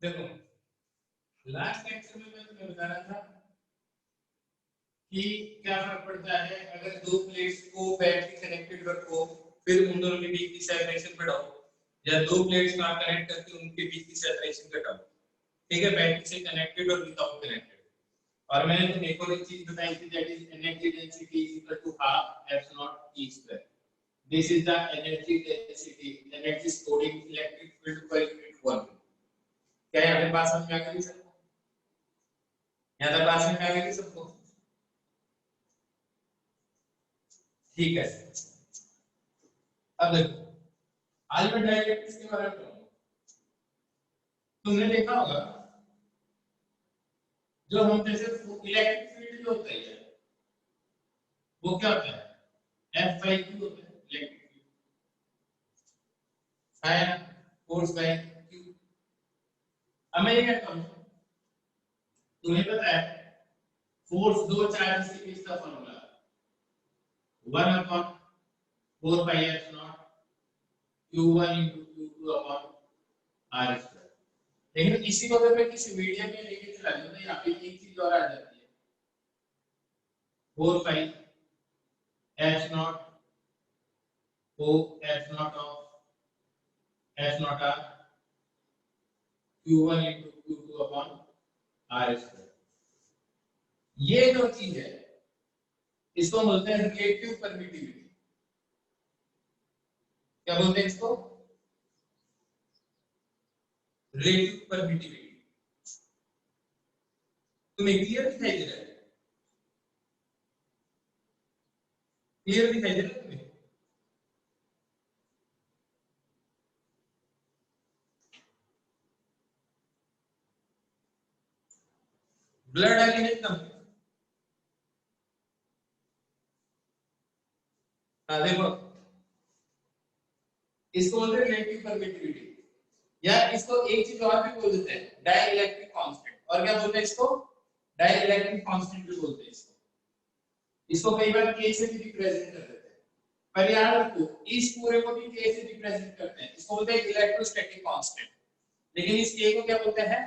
देखो last lecture में मैं तुम्हें बता रहा था कि क्या फर्क पड़ता है अगर दो प्लेट्स को बैटरी कनेक्टेड रखो, फिर उन दोनों के बीच की सेपरेशन बढ़ाओ, या दो प्लेट्स को आप कनेक्ट करके उनके बीच की सेपरेशन घटाओ। ठीक है, बैटरी से कनेक्टेड और विदाउट कनेक्टेड। और मैंने तुम्हें एक और एक चीज बताई थी, that is energy density is equal to half F naught E square. This is the energy density, energy stored in electric field per unit volume. क्या यहाँ पे बात समझ में आ गई सबको? यहाँ तक बात समझ में आ गई सबको? ठीक है, अब देखो आज मैं डाइलेक्ट्रिक्स के बारे में बताऊंगा। तुमने देखा होगा जो हम जैसे इलेक्ट्रिक फील्ड जो होता है वो क्या होता है, एफ बाई क्यू होता है इलेक्ट्रिक फील्ड, है ना, फोर्स बाई क्यू। अब मैं ये कहता हूँ, तुम्हें पता है फोर्स दो चार्जेस के बीच का formula 1 upon 4 pi F not q1 into q2 upon r square. लेकिन इसी को अगर मैं किसी मीडियम में लेके चला जाऊं तो यहाँ पे एक चीज और आ जाती है, 4 pi F naught O F naught of F naught R q1 into q2 upon r square. ये जो चीज है इसको बोलते हैं रिलेटिव परमिटिविटी। क्या बोलते हैं इसको? Relative permittivity. तुम्हें क्लियर दिखाई दे रहा है? क्लियर दिखाई दे रहा है तुम्हें? ब्लड आगे नहीं कम। हाँ देखो, इसको बोलते हैं रिलेटिव परमिटिविटी, या इसको एक चीज और भी बोल देते हैं, डाइइलेक्ट्रिक कांस्टेंट। और क्या बोलते हैं इसको? डाइइलेक्ट्रिक कांस्टेंट भी बोलते हैं इसको। इसको कई बार के से भी रिप्रेजेंट कर देते हैं, पर याद रखो इस पूरे को भी के से रिप्रेजेंट करते हैं, इसको बोलते हैं इलेक्ट्रोस्टैटिक कांस्टेंट। लेकिन इस के को क्या बोलते हैं?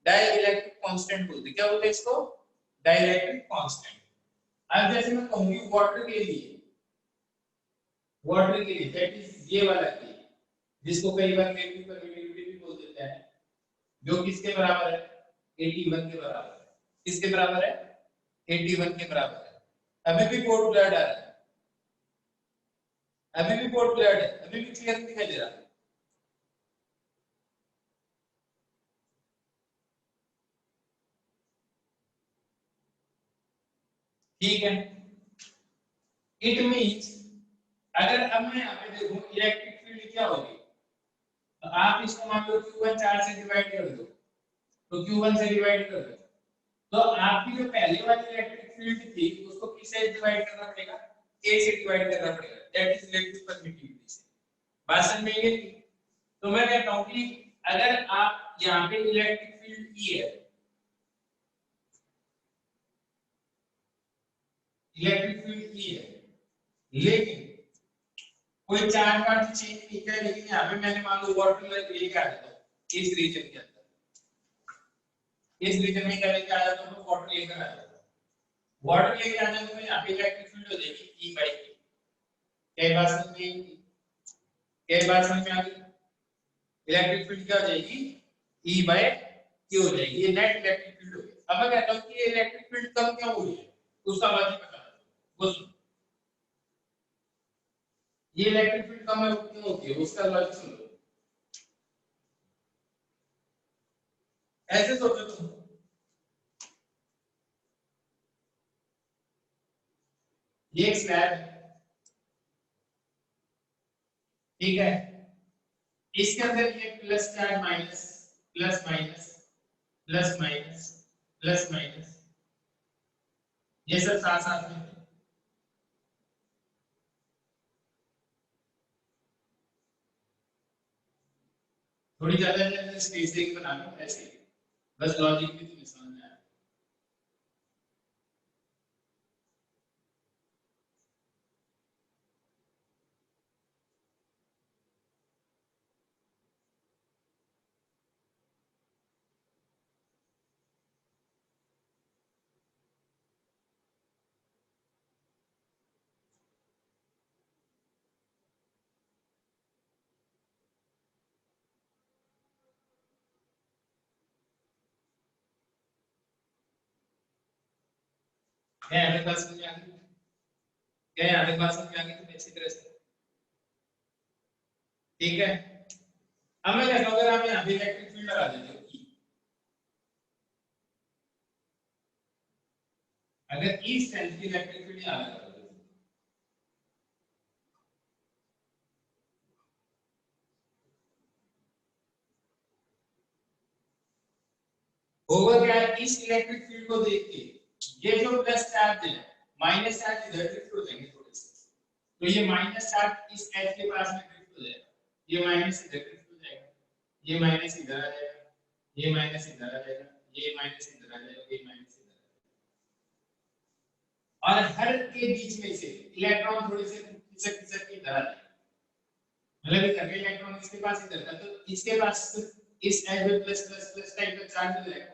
डाइइलेक्ट्रिक कांस्टेंट बोलते हैं। क्या बोलते हैं इसको? Dielectric constant. अब जैसे मैं कहूंगी वाटर के लिए, वाटर के लिए दैट इज ये वाला के, जिसको कई बार रिलेटिव परमिटिविटी भी बोल देते हैं, जो किसके बराबर है? 81 के बराबर है। किसके बराबर है? 81 के बराबर है। अभी भी पोर्ट ब्लड आ रहा है, अभी भी पोर्ट ब्लड है, अभी भी क्लियर दिखाई दे रहा है। ठीक है, इट मींस अगर अब मैं यहाँ पे देखूं इलेक्ट्रिक फील्ड क्या होगी, तो आप इसको मान लो q1 4 से डिवाइड कर दो, तो q1 से डिवाइड कर दो, तो आपकी जो पहले वाली इलेक्ट्रिक फील्ड थी उसको किससे डिवाइड करना पड़ेगा? a से डिवाइड करना पड़ेगा, दैट इज इलेक्ट्रिक परमिटिविटी से। बात समझ में आई? तो मैं कहता हूं कि अगर आप यहाँ पे इलेक्ट्रिक फील्ड ई है, इलेक्ट्रिक फील्ड ई है, लेकिन कोई चार्ज पार्टिकल चेंज नहीं किया, लेकिन यहाँ पे मैंने मान लो वाटर लेके आ जाता हूँ इस रीजन के अंदर, इस रीजन में क्या लेके आ जाता हूँ? वाटर लेकर आ जाता हूँ। वाटर लेके आ जाता हूँ, यहाँ पे इलेक्ट्रिक फील्ड हो जाएगी ई बाई के। क्या बात समझ में? क्या बात समझ में आ गई? इलेक्ट्रिक फील्ड क्या हो जाएगी? ई बाय क्यू हो जाएगी। ये नेट इलेक्ट्रिक फील्ड हो गई। अब मैं कहता हूँ कि ये इलेक्ट्रिक फील्ड कम क्यों हुई है, उसका लॉजिक बता दो। वो सुनो, ये इलेक्ट्रिक फील्ड कम क्यों होती है, उसका लॉजिक सुनो। ऐसे सोचो तुम, ये एक स्लैब है, ठीक है, इसके अंदर ये plus charge minus, plus minus, plus minus, plus minus, ये सब साथ साथ में। थोड़ी ज्यादा स्पेसिंग बना लो ऐसे, बस लॉजिक भी तुम्हें समझ में आए। क्या यहाँ तक बात समझ में आ गई? क्या यहाँ तक बात समझ में आ गई तुम्हें अच्छी तरह से? ठीक है। अब मैं कहता हूँ अगर आप यहाँ पे इलेक्ट्रिक फील्ड लगा देते हो E, अगर E स्ट्रेंथ की इलेक्ट्रिक फील्ड यहाँ लगा दो होगा क्या, इस इलेक्ट्रिक फील्ड को देख के ये जो प्लस चार्ज है माइनस चार्ज इधर ड्रिफ्ट हो जाएंगे थोड़े से, तो ये माइनस चार्ज इस एच के पास में ड्रिफ्ट हो जाएगा, ये माइनस इधर ड्रिफ्ट हो जाएगा, ये माइनस इधर आ जाएगा, ये माइनस इधर आ जाएगा, ये माइनस इधर आ जाएगा, ये माइनस इधर आ जाएगा, और हर के बीच में से इलेक्ट्रॉन थोड़े से खिसक खिसक के इधर आ जाएगा, मतलब इधर के इलेक्ट्रॉन इसके पास इधर का, तो इसके पास इस एच में प्लस प्लस प्लस टाइप का चार्ज हो जाएगा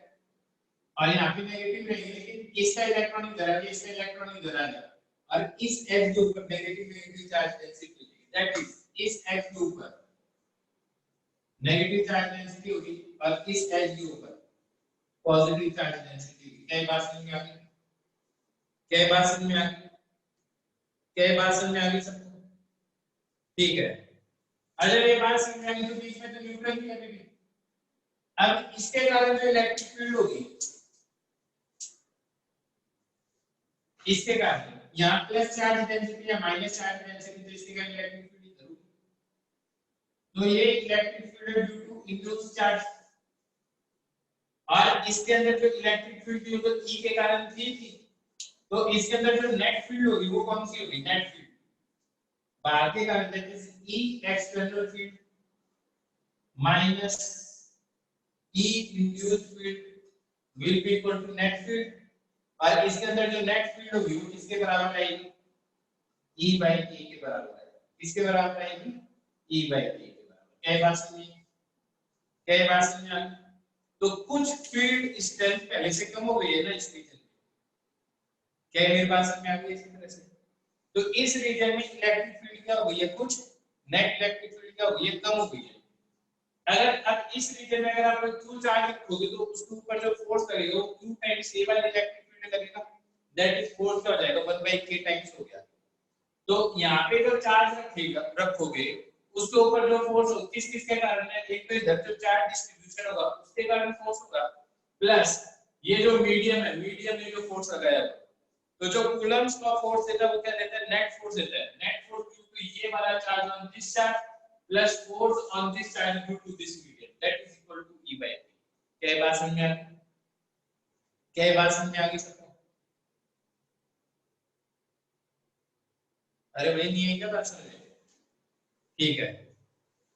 और यहाँ पे नेगेटिव रहेंगे, लेकिन इसका इलेक्ट्रॉन इधर आ गया, इसका इलेक्ट्रॉन इधर आ गया और इस एच के ऊपर नेगेटिव नेगेटिव चार्ज डेंसिटी होगी, दैट इज इस एच के ऊपर नेगेटिव चार्ज डेंसिटी होगी और इस एच के ऊपर पॉजिटिव चार्ज डेंसिटी होगी। क्या बात समझ में आ गई? क्या बात समझ में आ गई? क्या बात समझ में आ गई सबको? ठीक है। अगर ये बात समझ में आ गई तो बीच में तो न्यूट्रल भी लगेगी। अब इसके कारण जो इलेक्ट्रिक फील्ड होगी, इसके कारण यहाँ प्लस चार्ज डेंसिटी या माइनस चार्ज डेंसिटी, तो इसके कारण इलेक्ट्रिक फील्ड इधर होगी, तो ये electric field due to induced charge, और इसके अंदर जो इलेक्ट्रिक फील्ड थी वो तो ई के कारण थी, तो इसके अंदर जो नेट फील्ड होगी वो कौन सी होगी? नेट फील्ड बाहर के कारण, that is E external field minus E induced field will be equal to net field, और इसके अंदर जो नेट फील्ड होगी वो किसके बराबर आएगी? ई बाई ए के बराबर आएगी। किसके बराबर आएगी? ई बाई ए के बराबर। क्या बात समझी? क्या बात समझ आ गई? तो कुछ फील्ड स्ट्रेंथ पहले से कम हो गई है ना इस रीजन में। क्या मेरी बात समझ में आ गई इसी तरह से? तो इस रीजन में इलेक्ट्रिक फील्ड क्या हो गई है, कुछ नेट इलेक्ट्रिक फील्ड क्या हो गई है, कम हो गई है। अगर अब इस रीजन में अगर आप क्यू चार्ज रखोगे तो उसके ऊपर जो फोर्स लगेगा वो क्यू टाइम्स ए वाला इलेक्ट्रिक फील्ड लगेगा, दैट इज फोर्स क्या हो जाएगा 1/k टाइम्स हो गया। तो यहाँ पे जो चार्ज रखोगे उसके ऊपर जो फोर्स हो किस किस के कारण है, एक तो इधर जो चार्ज डिस्ट्रीब्यूशन होगा उसके कारण फोर्स होगा, प्लस ये जो मीडियम है, मीडियम में जो फोर्स लगाया है, तो जो कूलम्ब्स का फोर्स देता है वो क्या देता है? नेट फोर्स देता है। नेट फोर्स ड्यू टू ये वाला charge on this charge plus force on this charge due to this medium, that is equal to E by V। क्या बात समझ में आ गई? क्या बात समझ में आ गई सबको? अरे भाई नहीं है क्या बात समझ में? ठीक है।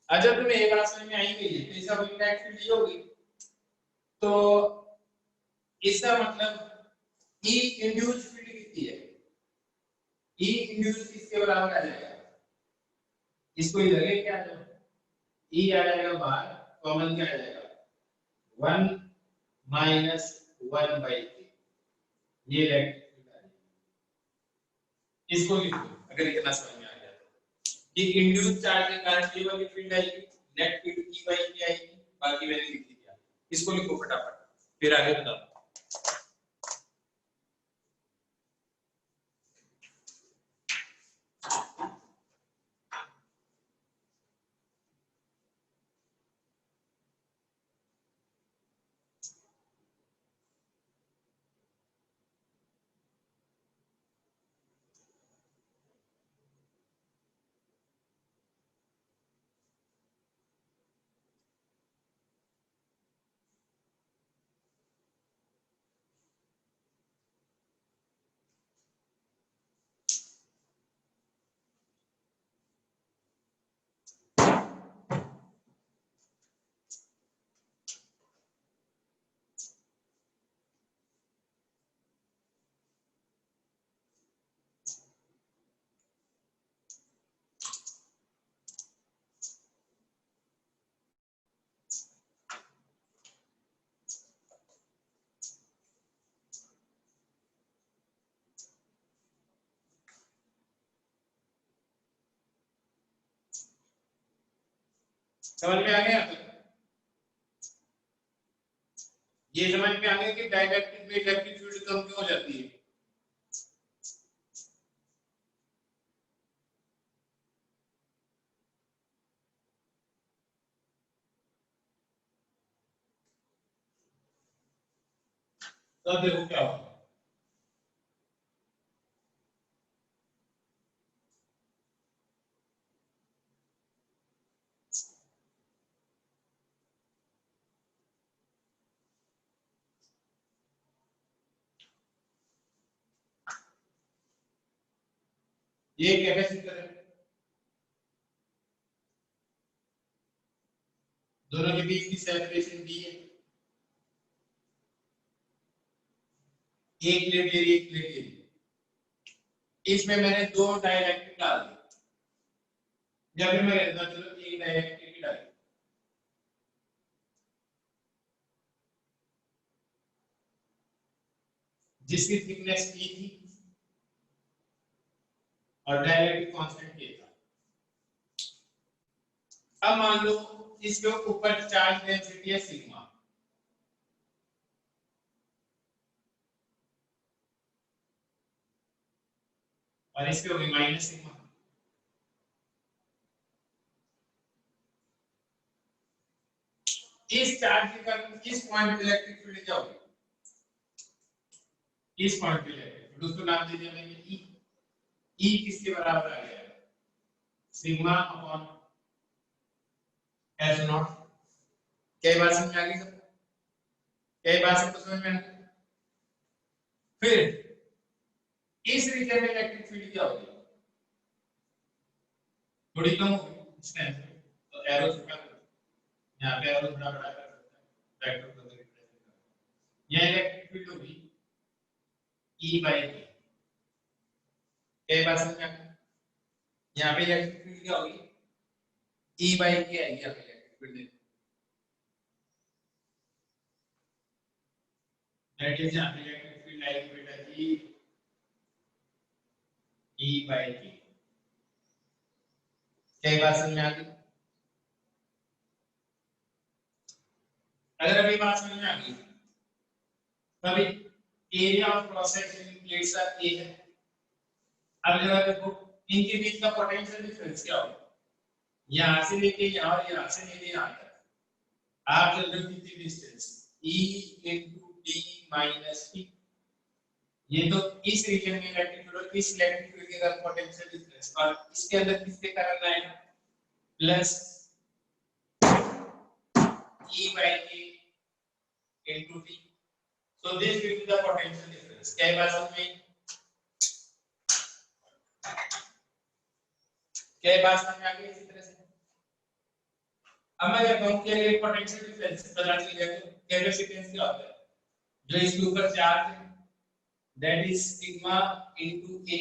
अच्छा तुम्हें ये बात समझ में आई गई है, तो इसका कोई नेट फील्ड ये होगी, तो इसका मतलब E इंड्यूस्ड फील्ड कितनी है? E इंड्यूस्ड किसके बराबर आ जाएगा? इसको इधर लेके आ जाओ, E आ जाएगा बाहर, कॉमन क्या आ जाएगा 1 माइनस 1/k, ये इलेक्ट्रिक फील्ड आ जाएगी। इसको लिख दो अगर इतना समझ में आ गया तो, कि इंड्यूस्ड चार्ज के कारण ये वाली फील्ड आएगी, net field E by K आएगी, बाकी मैंने लिख दिया। इसको लिखो फटाफट फिर आगे बताओ। समझ में आ गया? ये समझ में आ गया कि डाइलेक्ट्रिक में इलेक्ट्रिक फील्ड कम क्यों हो जाती है? तो अब देखो क्या होगा, ये कैपेसिटर है, दोनों के बीच की सेपरेशन डी है, एक प्लेट एरिया एक प्लेट एरिया, इसमें मैंने दो डाइलेक्ट्रिक डाल दिए, या फिर मैं कहता हूं चलो एक डाइलेक्ट्रिक ही डाल, जिसकी थिकनेस ई थी और डाइलेक्ट्रिक कांस्टेंट के था। अब मान लो इसके ऊपर चार्ज डेंसिटी है सिग्मा, और इसके होगी माइनस सिग्मा। इस चार्ज के कारण इस पॉइंट पे इलेक्ट्रिक फील्ड क्या होगी, इस पॉइंट पे इलेक्ट्रिक फील्ड, उसको नाम दे दिया मैंने ई। ई किसके बराबर आ गया, सिग्मा अपॉन एफ नॉट। क्या बात समझ आ गई सबको, क्या बात सबको समझ में आ गई। फिर इस रीजन में इलेक्ट्रिक फील्ड क्या होगी, थोड़ी कम होगी इसका आंसर, तो एरो छोटा करो, यहाँ पे एरो थोड़ा बड़ा कर सकता है, वेक्टर को रिप्रेजेंट करना। यह इलेक्ट्रिक फील्ड होगी ई बाई के, क्या बात समझ में आ गई। यहाँ पे इलेक्ट्रिक फील्ड क्या होगी, ई बाई के आएगी यहाँ पे इलेक्ट्रिक फील्ड, दैट इज यहाँ पे इलेक्ट्रिक फील्ड आएगी बेटा जी ई बाई के। क्या बात समझ में आ गई, अगर अभी बात समझ में आ गई तभी area of cross section plates are A है। अब जरा देखो इनके बीच का पोटेंशियल डिफरेंस क्या होगा, यहां से लेके यहां और यहां से लेके यहां तक आप चल रहे हो कितनी distance, E into D minus T। ये तो इस रीजन में इलेक्ट्रिक फील्ड और इस इलेक्ट्रिक फील्ड के कारण पोटेंशियल डिफरेंस, और इसके अंदर किसके कारण आएगा, plus E by K into T। So this will be the potential difference। क्या बात समझ में, क्या बात समझ में आ गई इसी तरह से। अब मैं कहता हूं कि ये पोटेंशियल डिफरेंस पता चल गया तो कैपेसिटेंस क्या होता है, जो इसके ऊपर चार्ज है that is sigma into A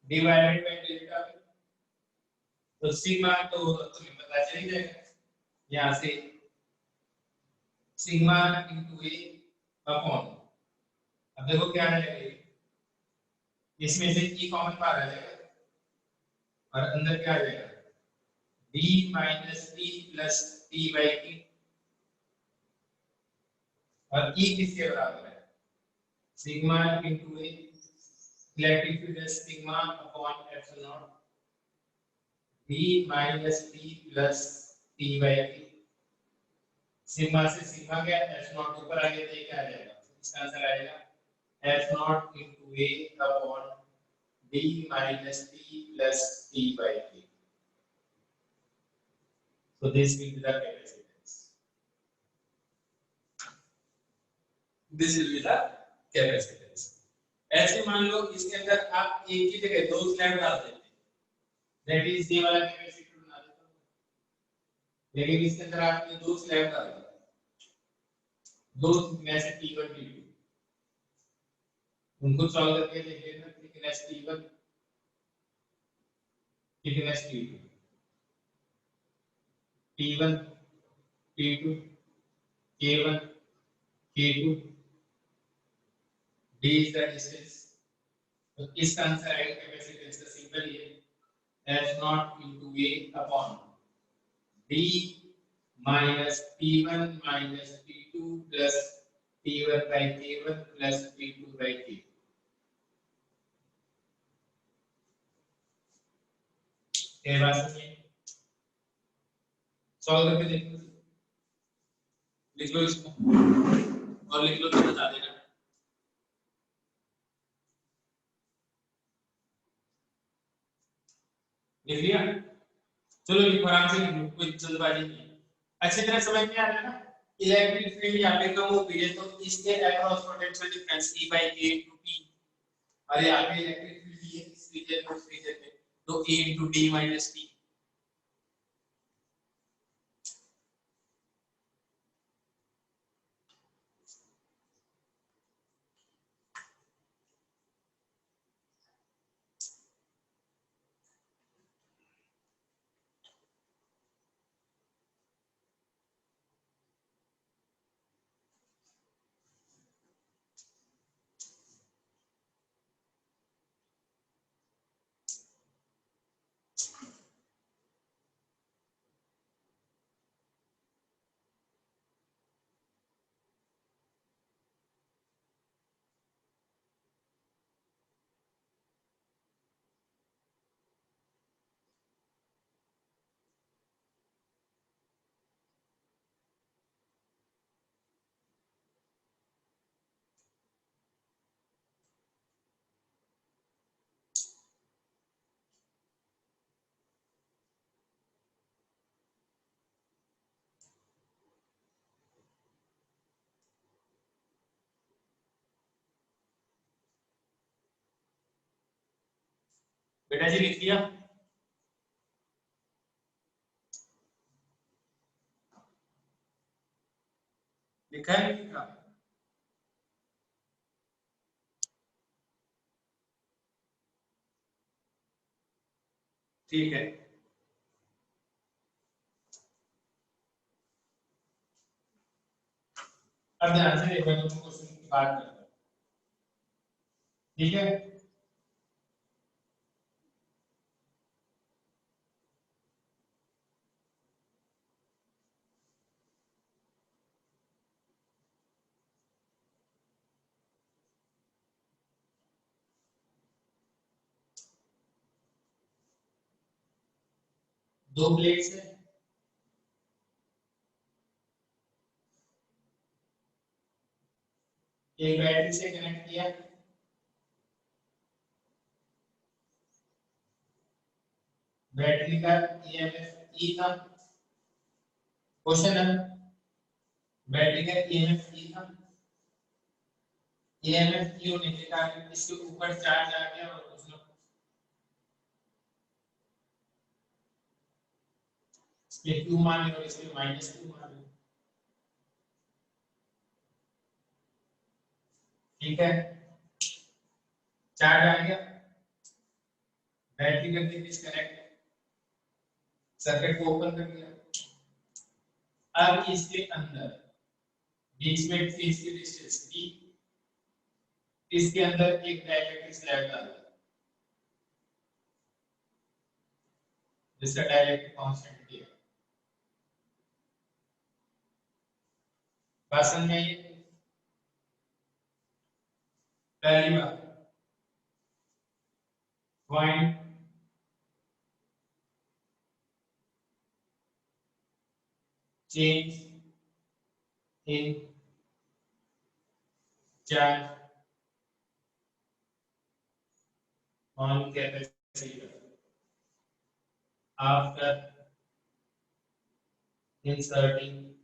divided by delta V। तो सिग्मा तो तुम्हें पता चल ही जाएगा, यहां से सिग्मा इनटू A अपॉन, अब देखो क्या आ जाएगा, इसमें से E कॉमन बाहर आ जाएगा और अंदर क्या आ जाएगा, D minus T plus T by T, और E किसके बराबर है, sigma into A, electric field है sigma upon epsilon naught D minus T plus T by T। Sigma से सिग्मा गया, एप्सिलॉन नॉट ऊपर आ गया तो ये क्या आ जाएगा, इसका आंसर आएगा epsilon not into A upon D minus T plus T by T। So this will be the capacitance. This will be the capacitance. ऐसे मान लो इसके अंदर आप एक ही जगह दो स्लैब डाल देते हैं, that is ये वाला कैपेसिटर बना देता हूँ, लेकिन इसके अंदर आपने दो स्लैब डाल दिया, दो में से T1 T2, उनको सॉल्व करके देख लेना, thickness T1 thickness T2, T1 T2 K1 K2, D is the distance। तो इसका आंसर आएगा कैपेसिटेंस का सिंपल ये F naught into A upon D minus P1 minus P2 plus P1 by K1 plus P2 by K। ये बात समझे, solve करके देखो, लिख लो इसको और लिख लो तो बता देना। लिख लिया? चलो लिखो, आराम से लिख लो, कोई जल्दबाजी नहीं। अच्छी तरह समझ में आ रहा है ना? इलेक्ट्रिक फील्ड यहाँ पे कम हो गई है, तो इसके across potential difference E by A into T, और यहाँ पे इलेक्ट्रिक फील्ड ये इस रीजन में, उस रीजन में, तो A into D minus T। बेटा जी लिख लिया? लिखा है नहीं लिखा? ठीक है, अब ध्यान से देखो, तुम क्वेश्चन की बात करते हो, ठीक है? दो प्लेट्स है, एक बैटरी से कनेक्ट किया, बैटरी का ईएमएफ ई था, क्वेश्चन है, बैटरी का ईएमएफ ई था, ईएमएफ ई होने के कारण इसके ऊपर चार्ज आ गया, और कुछ लोग इसमें क्यू मान लो और इसमें माइनस क्यू मान लो, ठीक है? चार्ज आ गया, बैटरी कर दी डिस्कनेक्ट, सर्किट को ओपन कर दिया। अब इसके अंदर बीच में इसकी डिस्टेंस डी, इसके अंदर एक डाइलेक्ट्रिक स्लैब डाल दिया, जिसका डाइलेक्ट्रिक कांस्टेंट डी है। बात समझ में आई? पहली बात, point change in charge on capacitor after inserting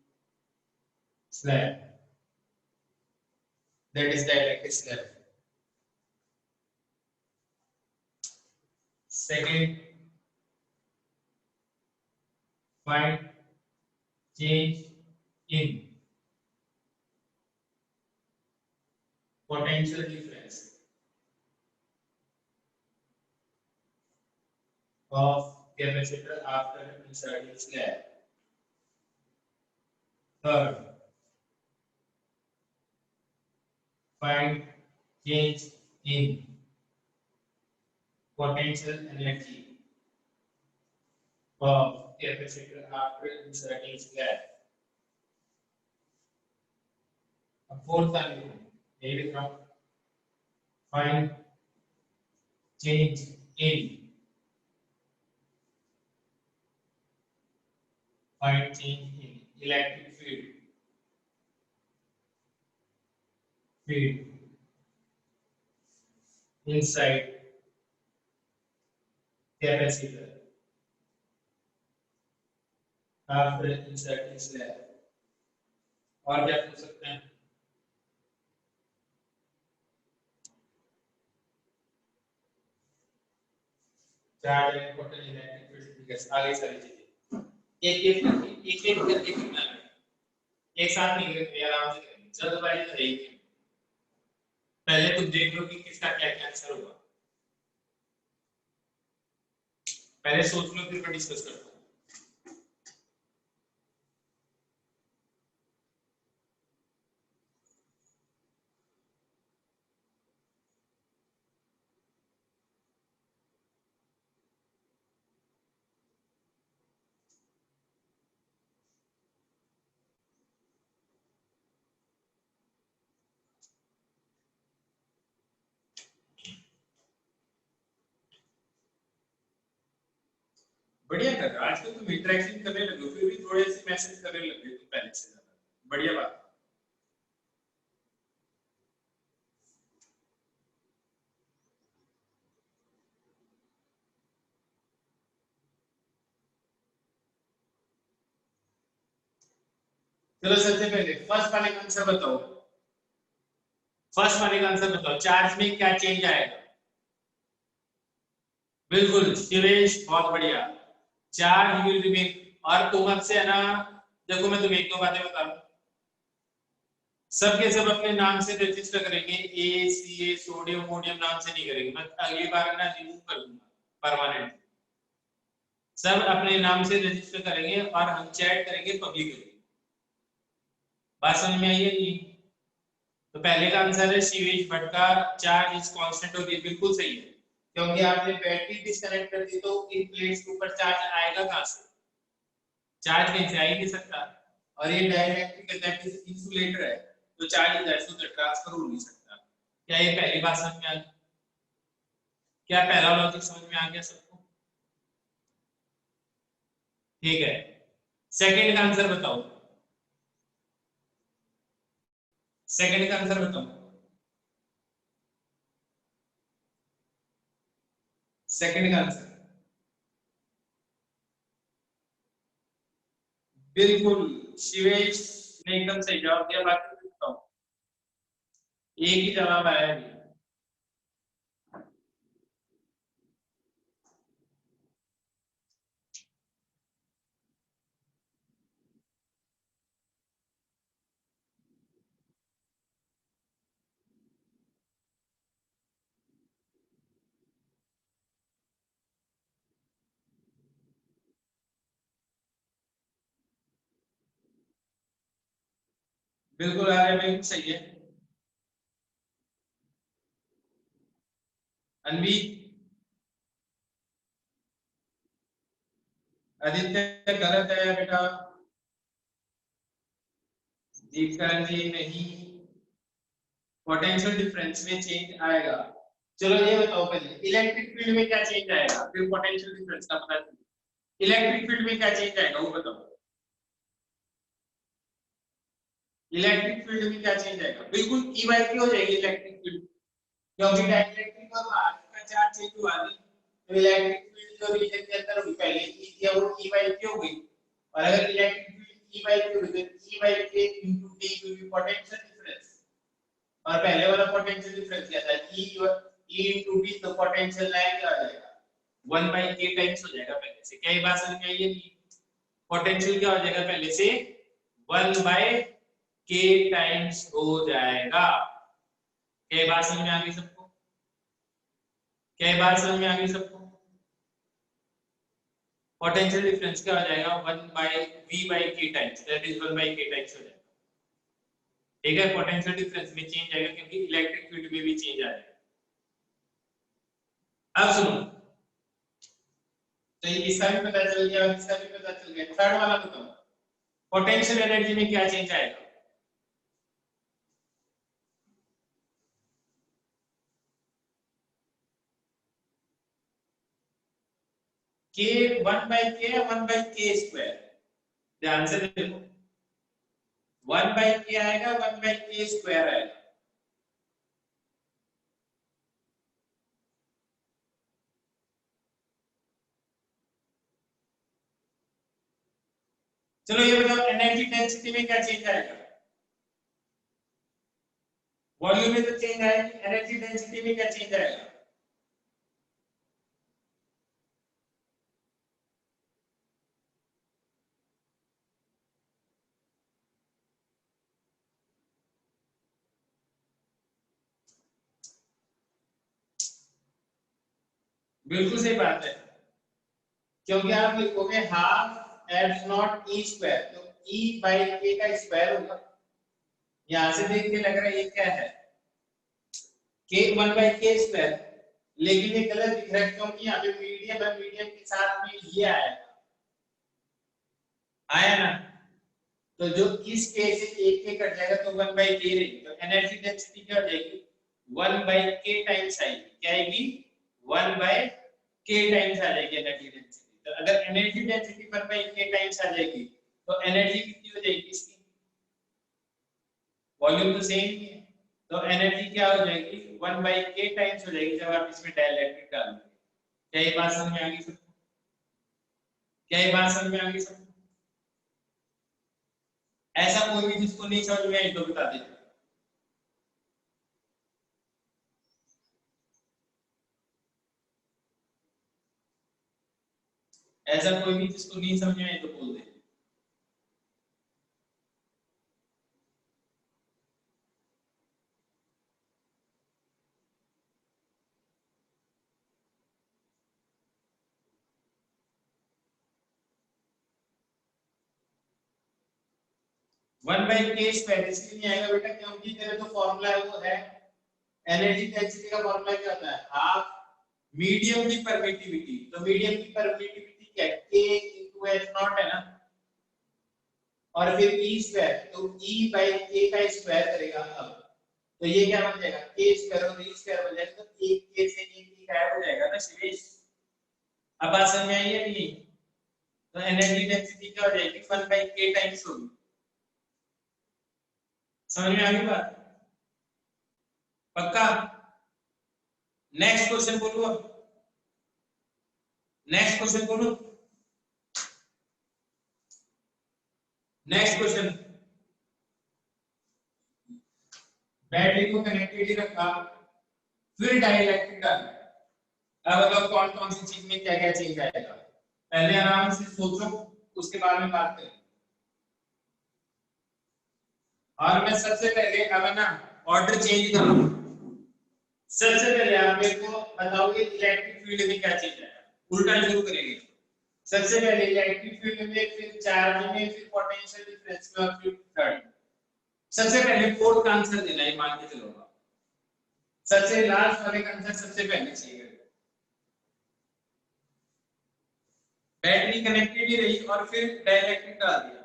slab, that is dielectric slab. Second, find change in potential difference of capacitor after inserting slab. Third, find change in potential energy of capacitor after inserting slab. अब fourth वाले ये लिख रहा हूँ, find change in electric field inside capacitor after inserting slab. और क्या पूछ सकते हैं? चार्ज एंड पोटेंशियल इलेक्ट्रिक आगे सारी चीजें एक एक करके करना है, एक साथ नहीं करेंगे, आराम से करेंगे, जल्दबाजी तो है ही नहीं। पहले तुम देख लो कि किसका क्या क्या आंसर होगा, पहले सोच लो फिर मैं डिस्कस करता हूँ। बढ़िया कर रहा, आजकल तुम इंटरेक्शन करने लगे हो, फिर भी थोड़े से मैसेज करने लगे तुम पहले से ज्यादा, बढ़िया बात। चलो सबसे पहले फर्स्ट वाले का आंसर बताओ, फर्स्ट वाले का आंसर बताओ, चार्ज में क्या चेंज आएगा? बिल्कुल शिवेश, बहुत बढ़िया, चार्ज विल रिमेन। और तुम अब से है ना, देखो मैं तुम्हें एक दो बातें बता रहा हूँ, सब के सब अपने नाम से रजिस्टर करेंगे, ए सी ए सोडियम वोडियम नाम से नहीं करेंगे, मैं अगली बार ना रिमूव कर दूंगा परमानेंट। सब अपने नाम से रजिस्टर करेंगे और हम चैट करेंगे पब्लिकली। बात समझ में आई है नहीं? तो पहले का आंसर है शिवेश भट्ट का, चार्ज इज कांस्टेंट, और ये बिल्कुल सही है, क्योंकि आपने बैटरी डिस्कनेक्ट कर दी तो इन प्लेट्स के ऊपर चार्ज आएगा कहां से? चार्ज कहीं से आ ही नहीं सकता, और ये डाइलेक्ट्रिक दैट इज इंसुलेटर है, तो चार्ज इधर से उधर ट्रांसफर हो नहीं सकता। क्या ये पहली बात समझ में आ गई? क्या पहला लॉजिक समझ में आ गया सबको? ठीक है, सेकंड का आंसर बताओ, सेकंड का आंसर बताओ, सेकंड का आंसर। बिल्कुल शिवेश ने एकदम सही जवाब दिया, बाकी बताओ, एक ही जवाब आया है। बिल्कुल आ रहा है, बिल्कुल सही है। अनवी, आदित्य गलत है बेटा, दीपिका जी नहीं, पोटेंशियल डिफरेंस में चेंज आएगा। चलो ये बताओ पहले, इलेक्ट्रिक फील्ड में क्या चेंज आएगा, फिर पोटेंशियल डिफरेंस का पता चलेगा। इलेक्ट्रिक फील्ड में क्या चेंज आएगा वो बताओ, इलेक्ट्रिक फील्ड में क्या चेंज आएगा? बिल्कुल ई बाई की हो जाएगी इलेक्ट्रिक फील्ड, क्योंकि डाइलेक्ट्रिक का बाहर का चार्ज चेंज हुआ नहीं, तो इलेक्ट्रिक फील्ड जो रीजन के अंदर हुई पहले ई थी वो ई बाई की हो गई, और अगर इलेक्ट्रिक फील्ड ई बाई की हुई तो ई बाई के into D will be potential difference, और पहले वाला पोटेंशियल डिफरेंस क्या था, ई इनटू डी, तो पोटेंशियल लाइन क्या आ जाएगा, 1 by k टाइम्स हो जाएगा पहले से। क्या ये बात समझ में आई है? पोटेंशियल क्या हो जाएगा पहले से, 1 by k टाइम्स हो जाएगा। क्या बात समझ में आ गई सबको? क्या बात समझ में आ गई सबको? पोटेंशियल डिफरेंस क्या हो जाएगा, 1 by v by k times, that is 1 by k times हो जाएगा। ठीक है, पोटेंशियल डिफरेंस में चेंज आएगा क्योंकि इलेक्ट्रिक फील्ड में भी चेंज आएगा। अब सुनो, तो इसका भी पता चल गया, इसका भी पता चल गया, थर्ड वाला बताओ, पोटेंशियल एनर्जी में क्या चेंज आएगा? k 1 by k 1 by k square, ध्यान से देखो, 1 by k आएगा, 1 by k स्क्वायर आएगा। चलो ये बताओ एनर्जी डेंसिटी में क्या चेंज आएगा? वॉल्यूम में तो चेंज आएगी, एनर्जी डेंसिटी में क्या चेंज आएगा? बिल्कुल सही बात है, क्योंकि आप लिखोगे half F naught E square, तो ई बाई के का स्क्वायर होगा। यहां से देख के लग रहा है ये क्या है, के 1 बाई के स्क्वायर, लेकिन ये गलत दिख रहा है क्योंकि यहाँ पे मीडियम है, मीडियम के साथ में ये आया आया ना, तो जो इस के से एक के कट जाएगा तो 1 बाई के रहेगी, तो एनर्जी डेंसिटी क्या हो जाएगी 1 बाई के टाइम्स आएगी, क्या आएगी 1 बाई के टाइम्स आ जाएगी एनर्जी डेंसिटी। तो अगर एनर्जी डेंसिटी 1 बाई के टाइम्स आ जाएगी तो एनर्जी कितनी हो जाएगी इसकी, वॉल्यूम तो सेम ही है, तो एनर्जी क्या हो जाएगी 1 बाई के टाइम्स हो जाएगी जब आप इसमें डाइलेक्ट्रिक डालोगे। क्या ये बात समझ में आ गई सबको? क्या ये बात समझ में आ गई सबको? ऐसा कोई भी जिसको नहीं समझ में आई तो बता दीजिए। ऐसा कोई भी जिसको नहीं समझ में आई तो बोल दे। वन बाई के स्क्वायर इसलिए नहीं आएगा बेटा क्योंकि तेरा जो फॉर्मूला है वो है एनर्जी डेंसिटी का फॉर्मूला क्या होता है हाफ मीडियम की परमिटिविटी, तो मीडियम की परमिटिविटी क्या है के इनटू एच नॉट है ना, और फिर ई स्क्वायर, तो ई बाई के का स्क्वायर करेगा अब, तो ये क्या बन जाएगा के स्क्वायर और ई स्क्वायर बन जाएगा, तो एक के से एक ही गायब हो जाएगा ना शिवेश। अब बात समझ में आई है नहीं? तो एनर्जी डेंसिटी क्या हो जाएगी 1 बाई के टाइम्स होगी। समझ में आ गई बात? पक्का? नेक्स्ट क्वेश्चन बोलो, अब नेक्स्ट क्वेश्चन बोलो, नेक्स्ट क्वेश्चन। बैटरी को कनेक्टेड ही रखा, फिर डाइलेक्ट्रिक डाला, अब बताओ कौन कौन सी चीज में क्या क्या चेंज आएगा, पहले आराम से सोचो उसके बाद में बात करें। और मैं सबसे पहले अब ना ऑर्डर चेंज करूंगा। सबसे पहले आप मेरे को बताओगे इलेक्ट्रिक फील्ड में क्या चेंज आएगा, उल्टा शुरू करेंगे। सबसे पहले इलेक्ट्रिक फील्ड में, फिर चार्ज में, फिर पोटेंशियल डिफरेंस में, और फिर थर्ड। सबसे पहले फोर्थ का आंसर देना है, मान के चलो सबसे लास्ट वाले का आंसर सबसे पहले चाहिए। बैटरी कनेक्टेड ही रही और फिर डाइलेक्ट्रिक डाल दिया।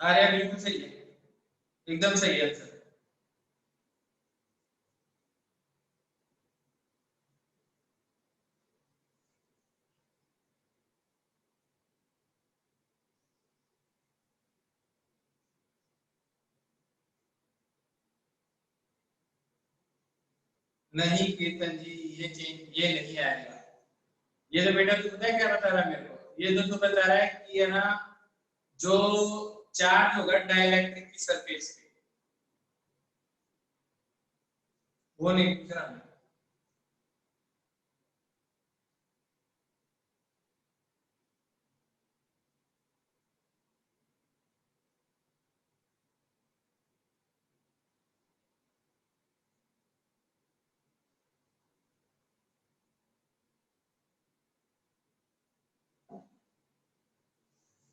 अरे बिल्कुल सही है, एकदम सही है आंसर। नहीं कीर्तन जी, ये चेंज ये नहीं आएगा। ये तो बेटा तू पता है क्या बता रहा है मेरे को, ये तो तू बता रहा है कि है ना जो चार्ज होगा डाइलेक्ट्रिक की सरफेस पे, वो नहीं पूछ रहा मैं।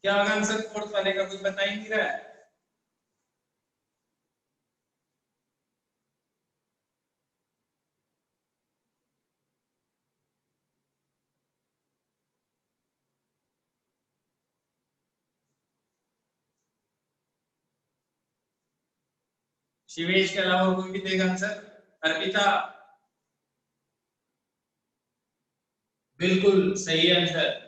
क्या होगा आंसर फोर्थ वाले का, कुछ बता ही नहीं रहा है। शिवेश के अलावा कोई भी देगा आंसर? अर्पिता? बिल्कुल सही आंसर।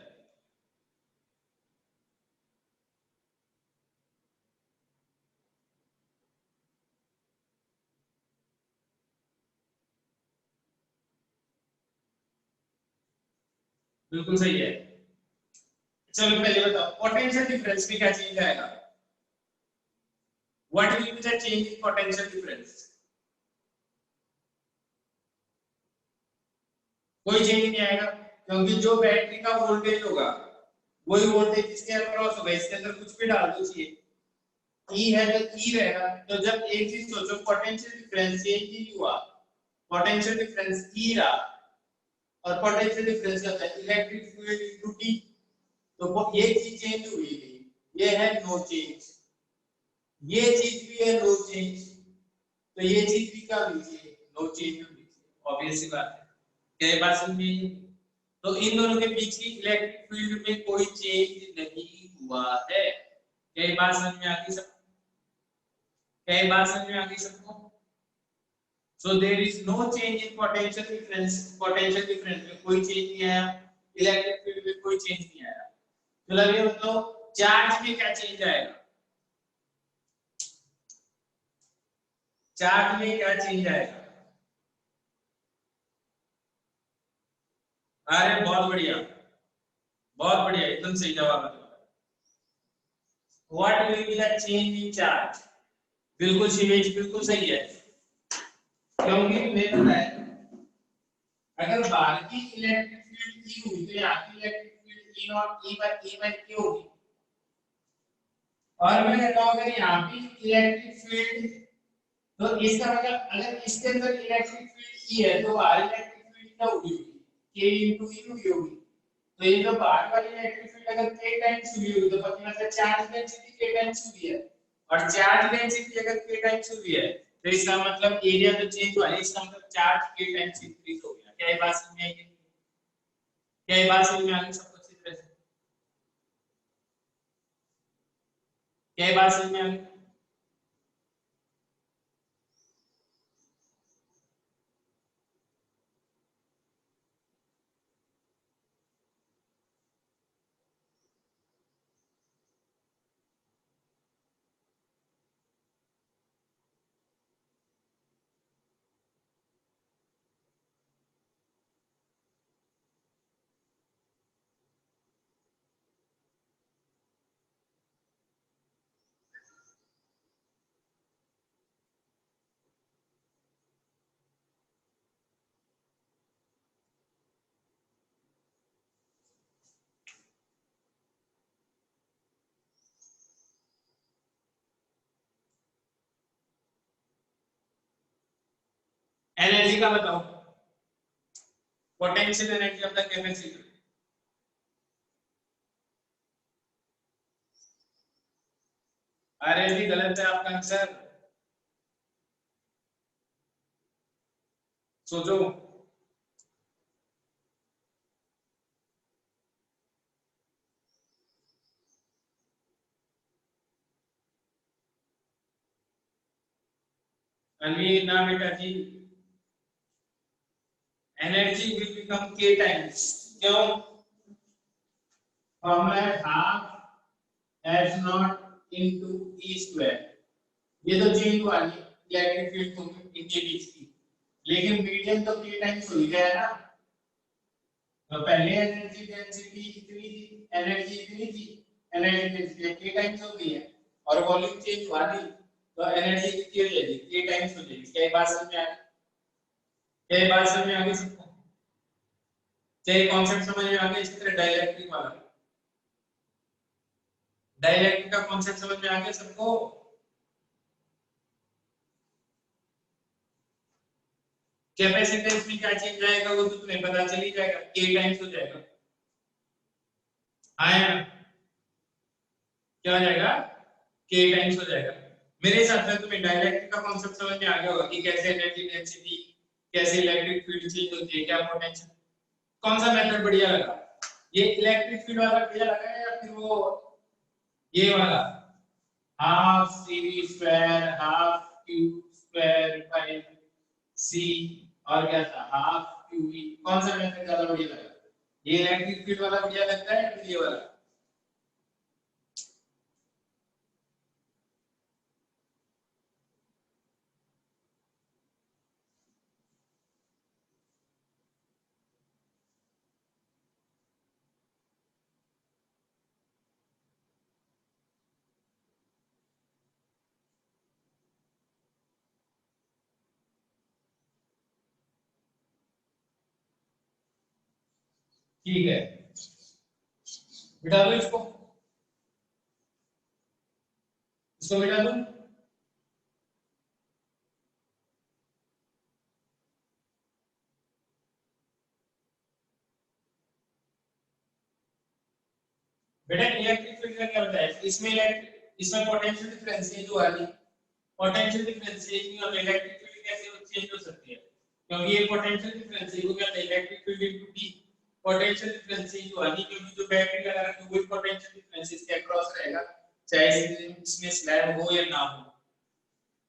बिल्कुल सही है। चलो पहले बताओ पोटेंशियल डिफरेंस में क्या चेंज आएगा? What will be the change in potential difference? कोई चेंज नहीं आएगा, क्योंकि जो बैटरी का वोल्टेज होगा वही वोल्टेज इसके अक्रॉस होगा, इसके अंदर कुछ भी डाल दो चाहिए ई है तो ई रहेगा। तो जब एक चीज सोचो पोटेंशियल डिफरेंस चेंज ही हुआ, पोटेंशियल डिफरेंस ई रहा, और पोटेंशियल डिफरेंस क्या होता है? Electric field into T. तो ये चीज चेंज हुई नहीं, ये है नो चेंज, ये चीज भी है नो चेंज, तो ये चीज भी क्या लीजिए नो चेंज होनी चाहिए, ऑब्वियस सी बात है। क्या ये बात समझ में? तो इन दोनों के बीच की इलेक्ट्रिक फील्ड में कोई चेंज नहीं हुआ है। क्या ये बात समझ में आ गई सबको? क्या ये बात समझ में आ गई सबको? So there is no change in potential difference, potential difference में कोई चेंज नहीं आया, इलेक्ट्रिक फील्ड में कोई चेंज नहीं आया। तो लगे बताओ चार्ज में क्या चेंज आएगा? चार्ज में क्या चेंज आएगा? अरे बहुत बढ़िया, बहुत बढ़िया, एकदम सही जवाब है। What will be the change in charge? बिल्कुल शिवेश, बिल्कुल सही है, क्योंकि मैंने बताया अगर बाहर की इलेक्ट्रिक फील्ड ई हुई तो यहाँ की electric field E not E bye Q होगी, और मैं कहता हूँ अगर यहाँ की इलेक्ट्रिक फील्ड, तो इसका मतलब अगर इसके अंदर इलेक्ट्रिक फील्ड ई है तो बाहर इलेक्ट्रिक फील्ड क्या होगी? के इनटू ई होगी। तो ये जो बाहर वाली इलेक्ट्रिक फील्ड अगर k टाइम्स हुई होगी तो पता चलता है चार्ज डेंसिटी k टाइम्स हुई है, और चार्ज डेंसिटी अगर k टाइम्स हुई है तो इसका मतलब एरिया तो चेंज हुआ है, इसका मतलब चार्ज k टाइम्स इंक्रीज हो गया। क्या ये बात समझ में आई? क्या ये बात समझ में आ गई सबको अच्छी तरह से? क्या ये बात समझ में आ गई? एनर्जी का बताओ, potential energy of the capacitor. अरे जी गलत है आपका आंसर, सोचो। अनवीर ना बेटा जी, energy will become k times, क्यों? फॉर्मूला है half F naught into E square. ये तो चेंज हुआ नहीं इलेक्ट्रिक फील्ड को इनके बीच की, लेकिन मीडियम तो k टाइम्स हो ही गया ना। तो पहले एनर्जी डेंसिटी इतनी थी, एनर्जी इतनी थी, एनर्जी डेंसिटी k टाइम्स हो गई है, और वॉल्यूम चेंज हुआ नहीं, तो एनर्जी कितनी हो जाएगी? k टाइम्स हो जाएगी। क्या बात समझ में आ गई? क्या बात समझ में आ गई सबको? क्या कॉन्सेप्ट समझ में आ गया? इसी तरह डाइलेक्ट्रिक वाला, डाइलेक्ट्रिक का कॉन्सेप्ट समझ में आ गया सबको? कैपेसिटेंस में क्या चेंज आएगा वो तो तुम्हें पता चल ही जाएगा, k टाइम्स हो जाएगा। आया? क्या हो जाएगा? k टाइम्स हो जाएगा। मेरे हिसाब से तुम्हें डाइलेक्ट्रिक का कॉन्सेप्ट समझ में आ गया होगा कि कैसे एनर्जी डेंसिटी, कैसे इलेक्ट्रिक फील्ड चेंज होती है, क्या पोटेंशियल। कौन सा मेथड बढ़िया लगा? ये इलेक्ट्रिक फील्ड वाला बढ़िया लगा या फिर वो ये वाला half C square half Q square by C, और क्या था हाफ क्यू वी? कौन सा मेथड ज्यादा बढ़िया लगा? ये इलेक्ट्रिक फील्ड वाला बढ़िया लगता है या फिर ये वाला? ठीक है, बिठा दो इसको बिठा दो। बेटा इलेक्ट्रिक फील्ड का क्या होता है, इसमें पोटेंशियल डिफरेंस है जो वाली पोटेंशियल डिफरेंस है, इलेक्ट्रिक फील्ड कैसे चेंज हो सकती है, क्योंकि ये पोटेंशियल डिफरेंस है, वो क्या होता है electric field into D, potential difference है जो वाली, क्योंकि जो बैटरी लगा रखी है वही पोटेंशियल डिफरेंस इसके अक्रॉस रहेगा, चाहे इसमें स्लैब हो या ना हो।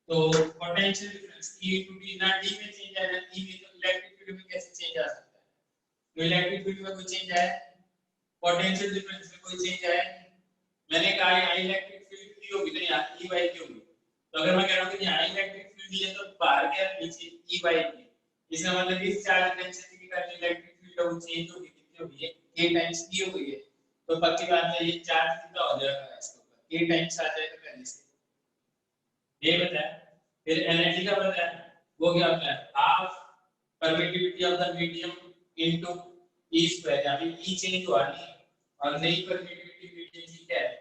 तो potential difference E to D ना D में चेंज आया ना E में, तो इलेक्ट्रिक फील्ड में कैसे चेंज आ सकता है, तो इलेक्ट्रिक फील्ड में कोई चेंज आया, पोटेंशियल डिफरेंस में कोई चेंज आया। मैंने कहा यहाँ इलेक्ट्रिक फील्ड की होगी तो यहाँ E बाई की होगी, तो अगर मैं कह रहा हूँ कि यहाँ इलेक्ट्रिक फील्ड है तो बाहर के नीचे E बाई की, इसका मतलब इस चार्ज डेंसिटी के कारण इलेक्ट्रिक फील्ड है वो चेंज होगी, कितनी होगी K टाइम्स E हो गई है, तो पक्की बात है ये चार्ज कितना हो जाएगा इसके ऊपर K टाइम्स आ जाएगा पहले से, ये बताया। फिर एनर्जी का बताया, वो क्या होता है half permittivity of the medium into E square, यानी ई चेंज हुआ नहीं और नई परमिटिविटी मीडियम की क्या है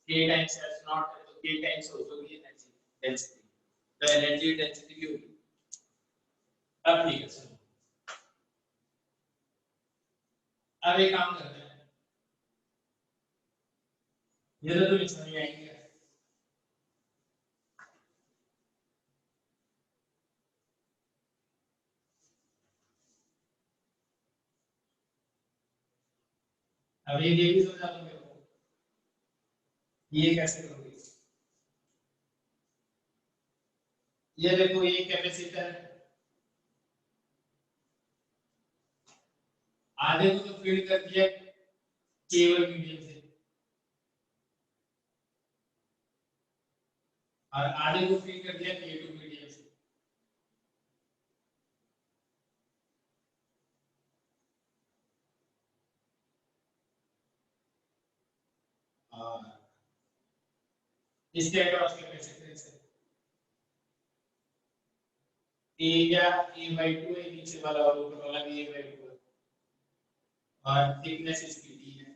k टाइम्स एस नॉट, तो k टाइम्स हो जाएगी एनर्जी डेंसिटी, तो एनर्जी डेंसिटी भी होगी। अब ठीक है सुनो, अब एक काम करते हैं, ये तो तुम्हें समझ में आएंगे। अब ये भी समझा दो मेरे को, ये कैसे करोगे, ये देखो ये कैपेसिटर आधे को तो फीड कर दिया केवल मीडियम से और आधे को फीड कर दिया K2 मीडियम से, और इसके अक्रॉस कैपेसिटेंस है A या A/2 है, नीचे वाला और ऊपर वाला भी A/2 है और थिकनेस इसकी D है।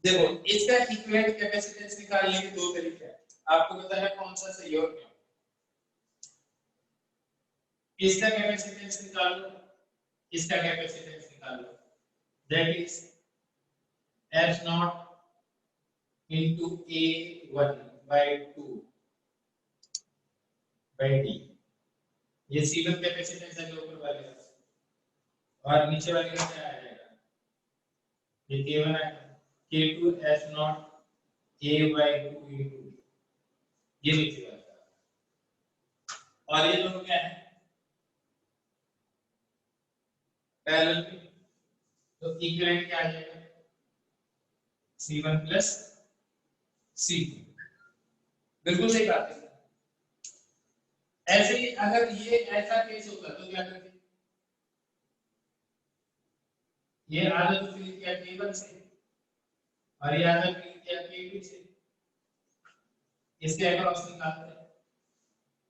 देखो इसका इक्विवेलेंट कैपेसिटेंस निकालने के दो तरीके हैं, आपको बताना कौन सा सही और क्यों। इसका कैपेसिटेंस निकालो, इसका कैपेसिटेंस निकालो, that is F not into A1 by 2 by D, ये C1 कैपेसिटेंस है जो ऊपर वाले का, और नीचे वाले का क्या आ जाएगा, ये K1 है, K2 F not A by 2 into D, ये नीचे वाला, और ये दोनों क्या है पैरेलल में, तो इक्विवेलेंट क्या आ जाएगा C1 plus C2, बिल्कुल सही बात है। ऐसे ही अगर ये ऐसा केस होता तो क्या करते, ये आधा तो फिल किया K1 से और ये आधा फिल किया K2 से, इसके अक्रॉस निकालते हैं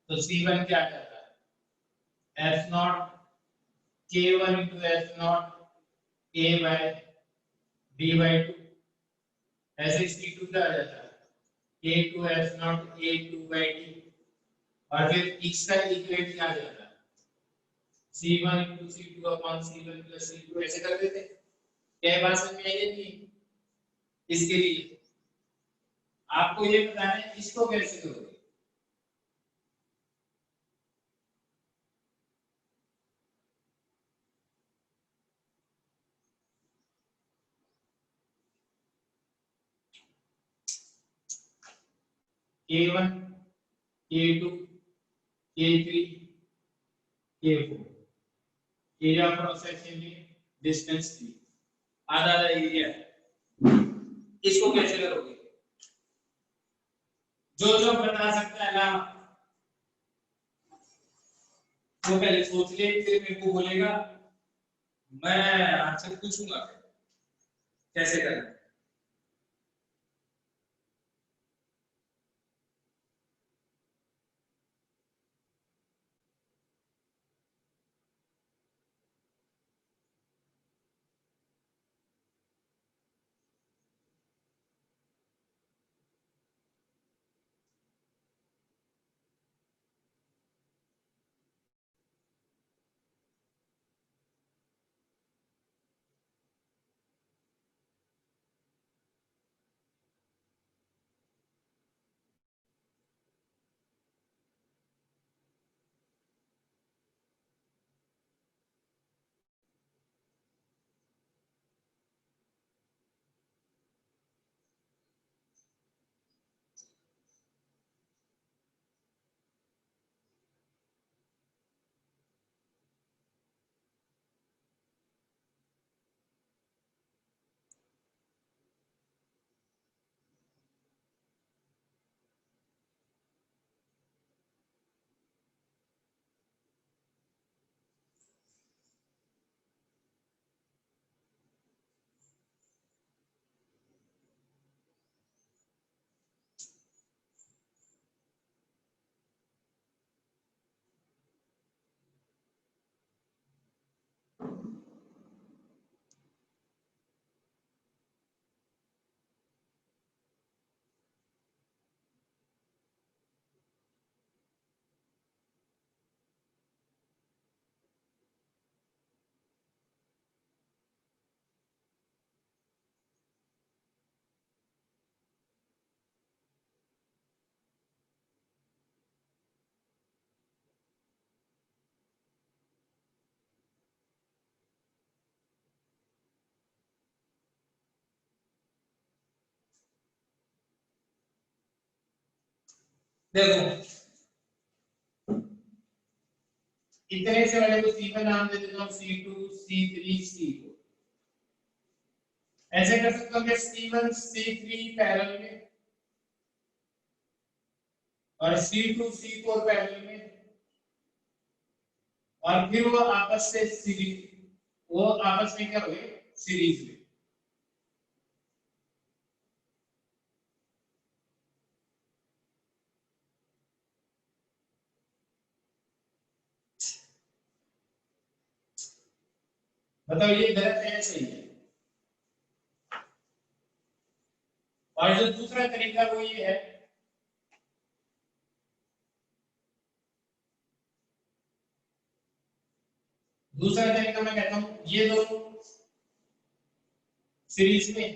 तो C1 क्या जाता है F not K1 into F not A by D by 2, ऐसे C2 क्या आ जाता है K2 F not A2 by D, और फिर इसका इक्विवेलेंट क्या आ जाता है C1 into C2 upon C1 plus C2, ऐसे कर देते, क्या बात समझ में आई नहीं। इसके लिए आपको ये बताना है इसको कैसे करोगे, K1 K2 K3 K4, area process में डिस्टेंस थी आधा आधा एरिया, इसको कैसे करोगे, जो जो बता सकता है ना वो पहले सोच ले, फिर मेरे को बोलेगा, मैं आंसर पूछूंगा कैसे करना है। देखो इतने से वाले को C1 नाम दे देता हूँ, C2 C3 C4 ऐसे कर सकता हूँ कि C1 C3 पैरेलल में और C2 C4 पैरेलल में और फिर वो आपस से सीरीज, वो आपस में क्या हुए सीरीज में। बताओ ये गलत है सही है? और जो दूसरा तरीका वो ये है दूसरा तरीका मैं कहता हूं ये दोनों सीरीज में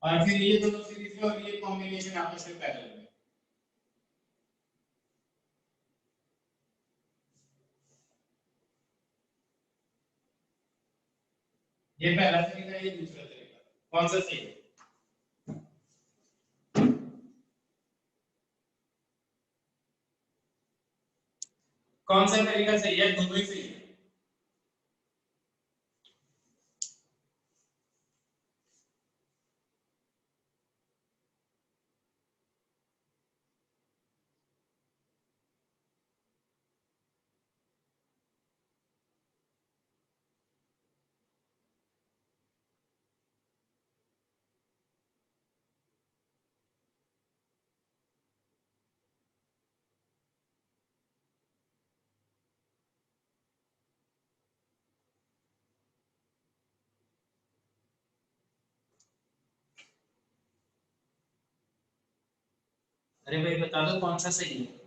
और फिर ये दोनों सीरीज में और ये कॉम्बिनेशन आपस में पैरेलल में। ये पहला तरीका है, ये दूसरा तरीका कौन सा सही है? कौन सा तरीका सही है? दोनों ही सही है। अरे भाई बता दो कौन सा सही है?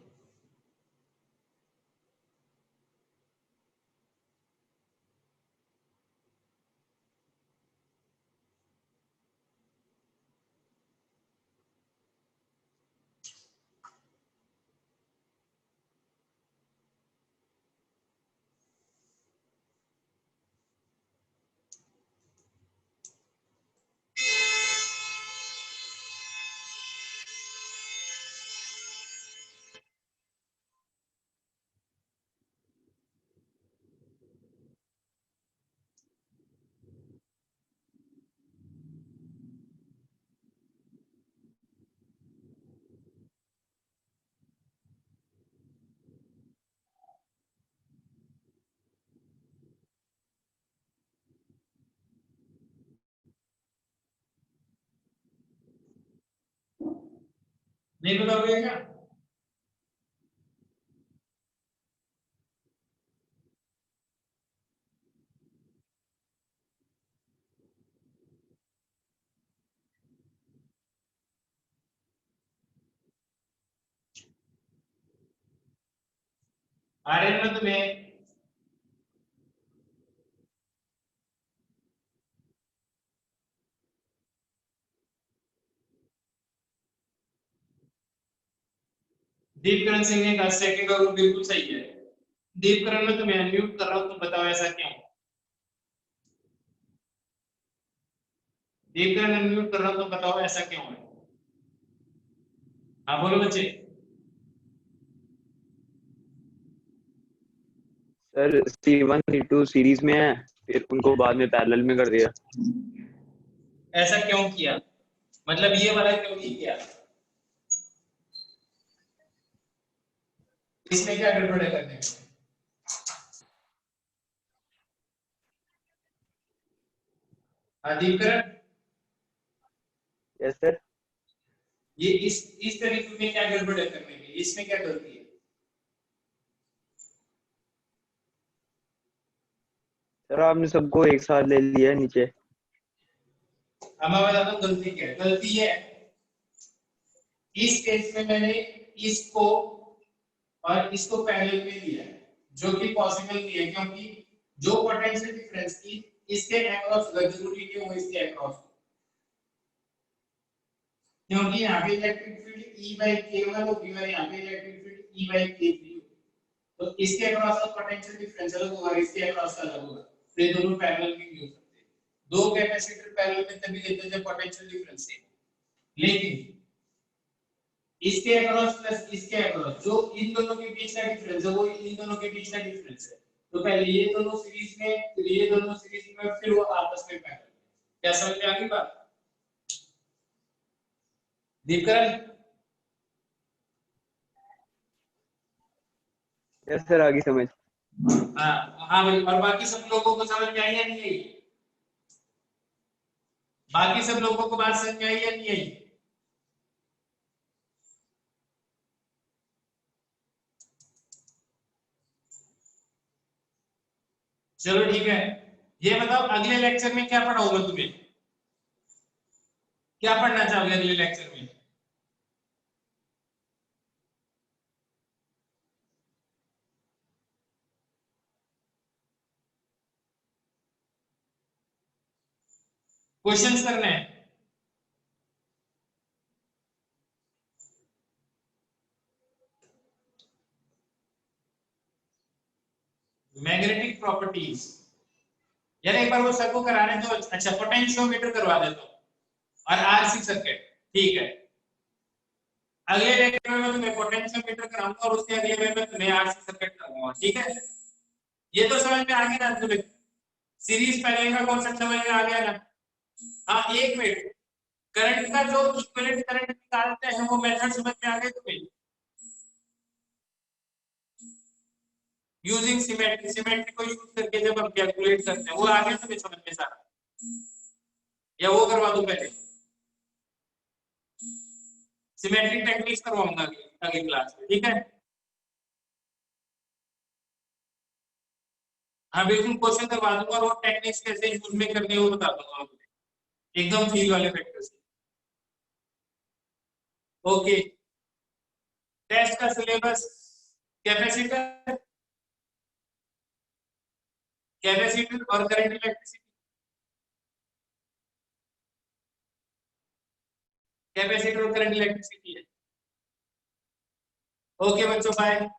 नहीं बताओगे क्या? आर्यन में तुम्हें दीपकरण सिंह ने कहा सेकंड का ग्रुप बिल्कुल सही है। दीपकरण में तुम्हें अनम्यूट कर रहा हूं, तुम बताओ ऐसा क्यों? दीपकरण अनम्यूट कर रहा हूं, तुम बताओ ऐसा क्यों है? हाँ बोलो बच्चे। सर C1 C2 सीरीज में है, फिर उनको बाद में पैरेलल में कर दिया। ऐसा क्यों किया? मतलब ये वाला क्यों नहीं किया? इसमें क्या गड़बड़ है करने में? हाँ दीपकरण, यस सर। ये इस तरीके में क्या गड़बड़ है करने में? इसमें क्या गलती है? सर आपने सबको एक साथ ले लिया है नीचे। अब मैं बताता हूँ गलती क्या है। गलती ये है इस केस में मैंने इसको और इसको पैरेलल में लिया है, जो कि पॉसिबल नहीं है क्योंकि जो पोटेंशियल डिफरेंस की इसके अक्रॉस जरूरी नहीं हो इसके अक्रॉस, क्योंकि यहाँ पे electric field E by K1 होगी और यहाँ पे electric field E by K3, तो इसके अक्रॉस का पोटेंशियल डिफरेंस अलग होगा, इसके अक्रॉस का अलग होगा, तो ये दोनों पैरेलल में नहीं हो सकते। दो कैपेसिटर पैरेलल में तभी लेते हैं जब पोटेंशियल डिफरेंस सेम। लेकिन इसके अक्रॉस प्लस इसके अक्रॉस, जो इन दोनों के बीच का डिफरेंस है वो इन दोनों के बीच का डिफरेंस है। तो पहले ये दोनों सीरीज में, फिर ये दोनों सीरीज में, फिर वो आपस में पैरेलल। क्या समझ में आ गई बात दीपकरण? यस सर, आगे समझ। हाँ हाँ भाई, और बाकी सब लोगों को समझ में आई या नहीं आई? बाकी सब लोगों को बात समझ में आई या नहीं आई? चलो ठीक है, ये बताओ अगले लेक्चर में क्या पढ़ाऊंगा तुम्हें? क्या पढ़ना चाहोगे अगले लेक्चर में? क्वेश्चंस करने हैं? मैग्नेटिक प्रॉपर्टीज, यार एक बार वो सर को कराने दो। अच्छा, पोटेंशियोमीटर करवा देता हूं और आरसी सर्किट, ठीक है। अगले लेक्चर में मैं तुम्हें पोटेंशियोमीटर कराऊंगा और उसके अगले में मैं तुम्हें आरसी सर्किट कराऊंगा, ठीक है। ये तो समझ में आ गया ना तुम्हें? सीरीज पैरेलल का कॉन्सेप्ट समझ में आ गया ना? हाँ, एक मिनट, करंट का जो इक्विवेलेंट करंट निकालते हैं वो मेथड समझ में आ गए तुम्हें? यूजिंग सिमेट्री, सिमेट्री को यूज करके जब हम कैलकुलेट करते हैं, वो आ गया तुम्हें समझ में सारा? या वो करवा दूं पहले? सिमेट्रिक टेक्निक्स करवाऊंगा अगली क्लास में, ठीक है। हाँ बिल्कुल, क्वेश्चन करवा दूंगा और वो टेक्निक्स कैसे यूज में करने वो बता दूंगा एकदम फील वाले फैक्टर्स। ओके, टेस्ट का सिलेबस, कैपेसिटर, कैपेसिटर और करंट इलेक्ट्रिसिटी, कैपेसिटर और करंट इलेक्ट्रिसिटी है। ओके बच्चों, बाय।